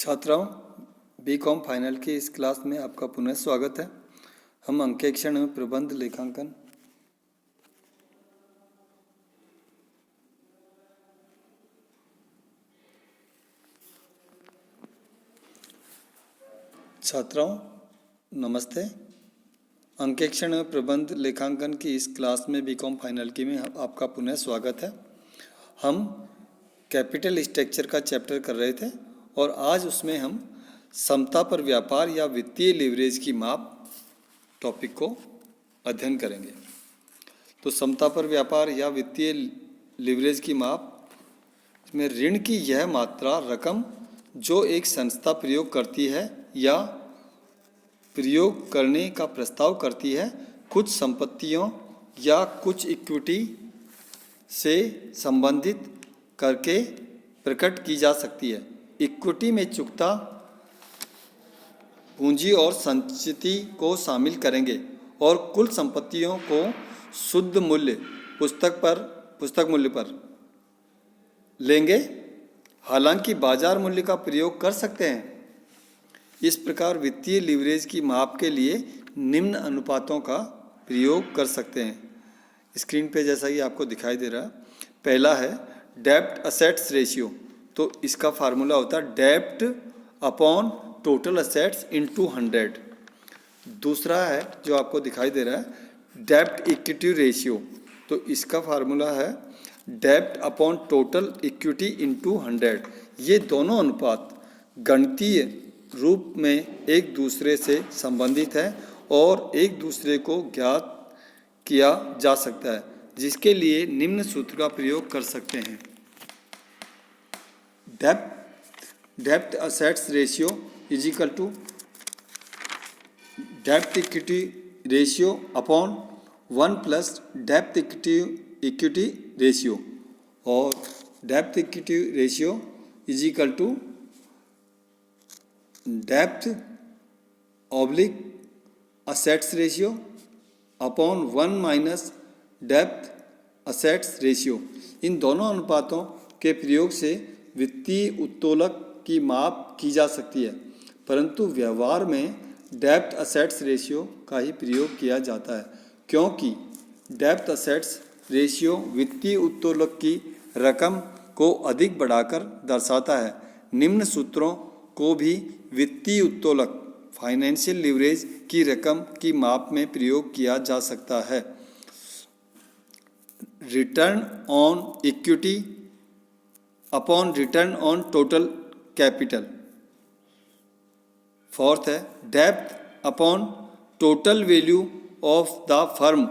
छात्राओं, BCom final की इस क्लास में आपका पुनः स्वागत है। हम अंकेक्षण में प्रबंध लेखांकन छात्राओं नमस्ते। अंकेक्षण में प्रबंध लेखांकन की इस क्लास में बीकॉम फाइनल की में आपका पुनः स्वागत है। हम कैपिटल स्ट्रक्चर का चैप्टर कर रहे थे और आज उसमें हम समता पर व्यापार या वित्तीय लीवरेज की माप टॉपिक को अध्ययन करेंगे। तो समता पर व्यापार या वित्तीय लीवरेज की माप में ऋण की यह मात्रा रकम जो एक संस्था प्रयोग करती है या प्रयोग करने का प्रस्ताव करती है, कुछ संपत्तियों या कुछ इक्विटी से संबंधित करके प्रकट की जा सकती है। इक्विटी में चुकता पूंजी और संचिति को शामिल करेंगे और कुल संपत्तियों को शुद्ध मूल्य पुस्तक मूल्य पर लेंगे। हालांकि बाजार मूल्य का प्रयोग कर सकते हैं। इस प्रकार वित्तीय लीवरेज की माप के लिए निम्न अनुपातों का प्रयोग कर सकते हैं। स्क्रीन पे जैसा कि आपको दिखाई दे रहा है, पहला है डेब्ट असेट्स रेशियो। तो इसका फार्मूला होता है डेब्ट अपॉन टोटल असेट्स इनटू 100। दूसरा है जो आपको दिखाई दे रहा है डेब्ट इक्विटी रेशियो। तो इसका फार्मूला है डेब्ट अपॉन टोटल इक्विटी इनटू 100। ये दोनों अनुपात गणितीय रूप में एक दूसरे से संबंधित है और एक दूसरे को ज्ञात किया जा सकता है, जिसके लिए निम्न सूत्र का प्रयोग कर सकते हैं। डेब्ट assets ratio is equal to डेब्ट इक्विटी रेशियो अपॉन 1 प्लस डेब्ट इक्विटी रेशियो, और डेब्ट equity ratio is equal to डेब्ट oblique assets ratio upon 1 minus डेब्ट असेट्स रेशियो। इन दोनों अनुपातों के प्रयोग से वित्तीय उत्तोलक की माप की जा सकती है, परंतु व्यवहार में डेब्ट असेट्स रेशियो का ही प्रयोग किया जाता है, क्योंकि डेब्ट असेट्स रेशियो वित्तीय उत्तोलक की रकम को अधिक बढ़ाकर दर्शाता है। निम्न सूत्रों को भी वित्तीय उत्तोलक फाइनेंशियल लीवरेज की रकम की माप में प्रयोग किया जा सकता है। Return on equity upon return on total capital. Fourth है डेब्ट upon total value of the firm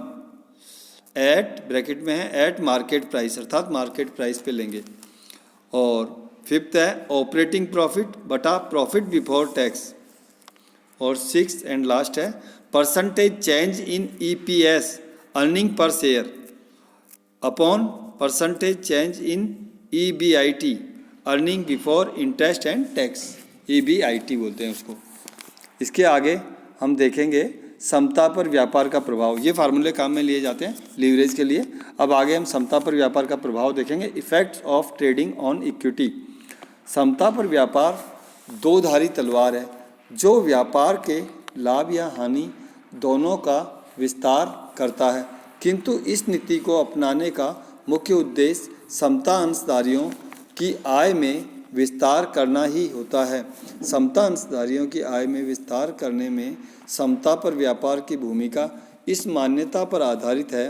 at bracket में है एट मार्केट प्राइस, अर्थात मार्केट प्राइस पे लेंगे। और फिफ्थ है ऑपरेटिंग प्रॉफिट बटा प्रॉफिट बिफोर टैक्स। और सिक्स एंड लास्ट है percentage change in EPS earning per share upon percentage change in EBIT earning before interest and tax, EBIT बोलते हैं उसको। इसके आगे हम देखेंगे समता पर व्यापार का प्रभाव। ये फार्मूले काम में लिए जाते हैं लीवरेज के लिए। अब आगे हम समता पर व्यापार का प्रभाव देखेंगे। Effects of trading on equity. समता पर व्यापार दो धारी तलवार है जो व्यापार के लाभ या हानि दोनों का विस्तार करता है, किंतु इस नीति को अपनाने का मुख्य उद्देश्य समता अंशधारियों की आय में विस्तार करना ही होता है। समता अंशधारियों की आय में विस्तार करने में समता पर व्यापार की भूमिका इस मान्यता पर आधारित है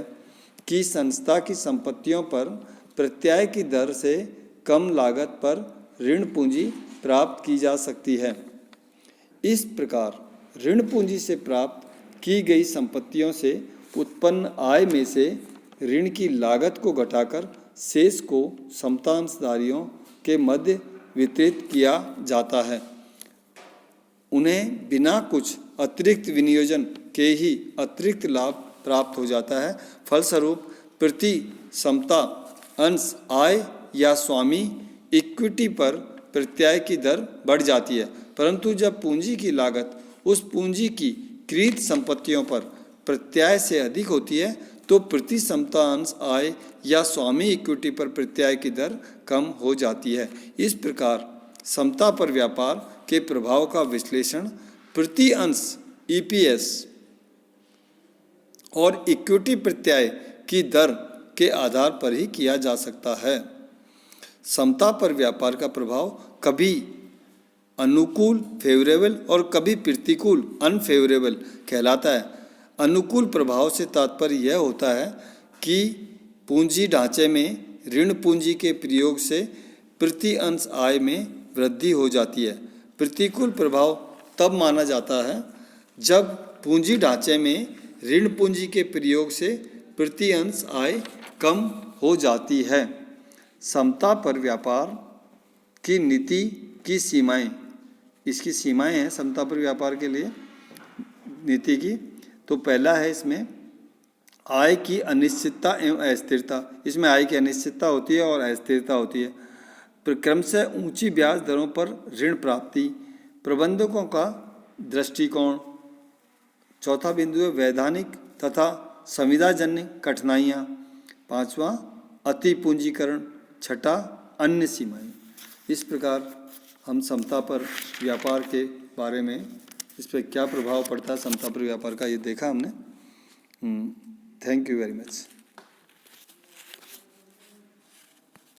कि संस्था की संपत्तियों पर प्रत्याय की दर से कम लागत पर ऋण पूंजी प्राप्त की जा सकती है। इस प्रकार ऋण पूंजी से प्राप्त की गई संपत्तियों से उत्पन्न आय में से ऋण की लागत को घटाकर शेष को समता अंशधारियों के मध्य वितरित किया जाता है। उन्हें बिना कुछ अतिरिक्त विनियोजन के ही अतिरिक्त लाभ प्राप्त हो जाता है। फलस्वरूप प्रति समता अंश आय या स्वामी इक्विटी पर प्रत्याय की दर बढ़ जाती है, परंतु जब पूंजी की लागत उस पूंजी की कृत संपत्तियों पर प्रत्याय से अधिक होती है तो प्रति समता अंश आय या स्वामी इक्विटी पर प्रत्याय की दर कम हो जाती है। इस प्रकार समता पर व्यापार के प्रभाव का विश्लेषण प्रति अंश EPS और इक्विटी प्रत्याय की दर के आधार पर ही किया जा सकता है। समता पर व्यापार का प्रभाव कभी अनुकूल फेवरेबल और कभी प्रतिकूल अनफेवरेबल कहलाता है। अनुकूल प्रभाव से तात्पर्य यह होता है कि पूंजी ढांचे में ऋण पूंजी के प्रयोग से प्रति अंश आय में वृद्धि हो जाती है। प्रतिकूल प्रभाव तब माना जाता है जब पूंजी ढांचे में ऋण पूंजी के प्रयोग से प्रति अंश आय कम हो जाती है। समता पर व्यापार की नीति की सीमाएं, इसकी सीमाएं हैं समता पर व्यापार के लिए नीति की। तो पहला है इसमें आय की अनिश्चितता एवं अस्थिरता। इसमें आय की अनिश्चितता होती है और अस्थिरता होती है। क्रमशः ऊंची ब्याज दरों पर ऋण प्राप्ति, प्रबंधकों का दृष्टिकोण। चौथा बिंदु है वैधानिक तथा संविदाजन्य कठिनाइयाँ। पांचवा अति पूंजीकरण। छठा अन्य सीमाएं। इस प्रकार हम समता पर व्यापार के बारे में, इस पर क्या प्रभाव पड़ता है समता पर व्यापार का, ये देखा हमने। Thank you very much.